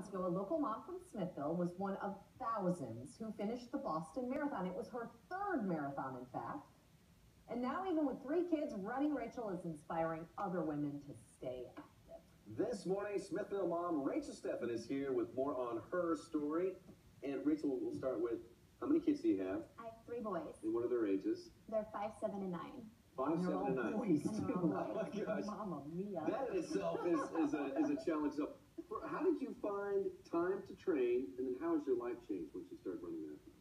months ago, a local mom from Smithville was one of thousands who finished the Boston Marathon. It was her third marathon, in fact. And now, even with 3 kids, running Rachel is inspiring other women to stay active. This morning, Smithville mom Rachel Steffen is here with more on her story. And Rachel, we'll start with, how many kids do you have? I have 3 boys. And what are their ages? They're 5, 7, and 9. 5, 7, and 9. Boys too. Oh my gosh. Mama mia. That in itself is a challenge. So, how did you find time to train, and then how has your life changed once you started running marathons?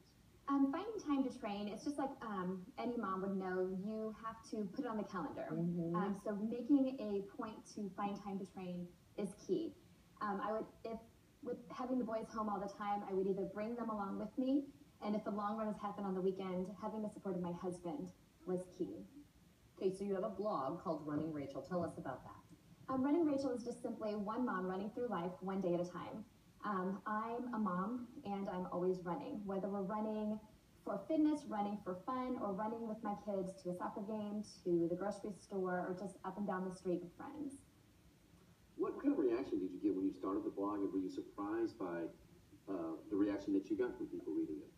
Finding time to train, it's just like any mom would know, you have to put it on the calendar. So making a point to find time to train is key. With having the boys home all the time, I would either bring them along with me, and if the long runs happen on the weekend, having the support of my husband was key. Okay, so you have a blog called Running Rachel. Tell us about that. Running Rachel is just simply one mom running through life one day at a time. I'm a mom, and I'm always running. Whether we're running for fitness, running for fun, or running with my kids to a soccer game, to the grocery store, or just up and down the street with friends. What kind of reaction did you get when you started the blog, and were you surprised by the reaction that you got from people reading it?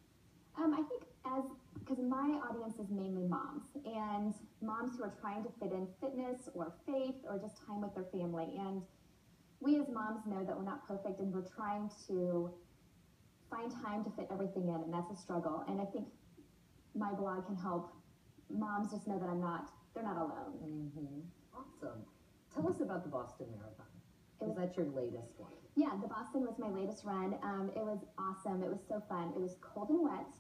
I think because my audience is mainly moms, and moms who are trying to fit in fitness or faith or just time with their family. And we as moms know that we're not perfect, and we're trying to find time to fit everything in, and that's a struggle. And I think my blog can help moms just know that they're not alone. Awesome. Tell us about the Boston Marathon. Is that your latest one? Yeah, the Boston was my latest run. It was awesome. It was so fun. It was cold and wet,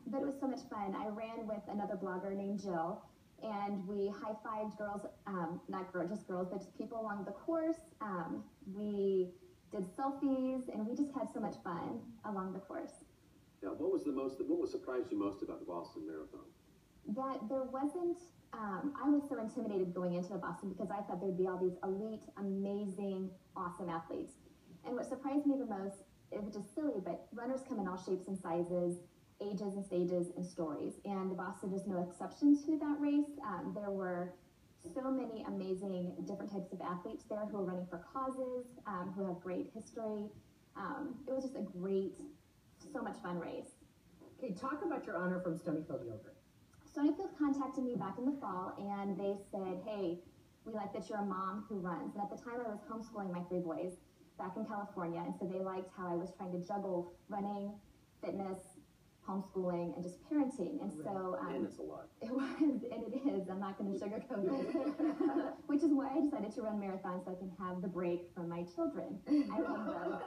but it was so much fun. I ran with another blogger named Jill, and we high-fived girls, just girls, but just people along the course. We did selfies, and we just had so much fun along the course. Now, what surprised you most about the Boston Marathon? That there wasn't, I was so intimidated going into the Boston because I thought there'd be all these elite, amazing, awesome athletes. And what surprised me the most, it was just silly, but runners come in all shapes and sizes, ages and stages and stories. And the Boston is no exception to that race. There were so many amazing different types of athletes there who are running for causes, who have great history. It was just a great, so much fun race. Okay, talk about your honor from Stonyfield Yogurt. Stonyfield contacted me back in the fall, and they said, hey, we like that you're a mom who runs. And at the time I was homeschooling my 3 boys back in California, and so they liked how I was trying to juggle running, fitness, homeschooling, and just parenting. And so and it's a lot. It was, and it is. I'm not going to sugarcoat it. Which is why I decided to run marathons, so I can have the break from my children. I love them.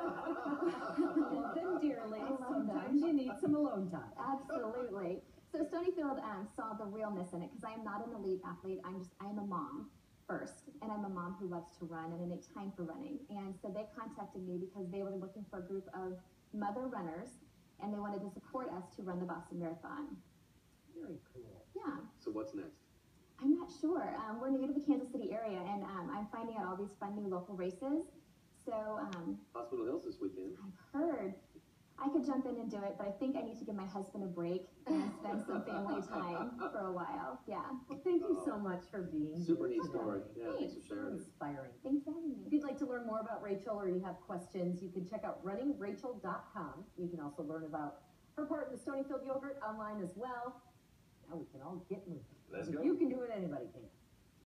Love them dearly. Sometimes you need some alone time. Absolutely. So Stonyfield saw the realness in it, because I am not an elite athlete. I'm a mom first, and I'm a mom who loves to run, and I make time for running. And so they contacted me because they were looking for a group of mother runners, and they wanted to support us to run the Boston Marathon. Very cool. Yeah. So what's next? I'm not sure. We're new to the Kansas City area, and I'm finding out all these fun new local races. So Hospital Hills this weekend. I've heard. I could jump in and do it, but I think I need to give my husband a break and spend some family time for a while. Yeah. Well, thank you so much for being here. Super neat story. Yeah, Thanks. thanks for sharing. Inspiring. Thanks for having me. If you'd like to learn more about Rachel, or you have questions, you can check out runningrachel.com. You can also learn about her part in the Stonyfield Yogurt online as well. Now we can all get moving. Let's go. If you can do it, anybody can.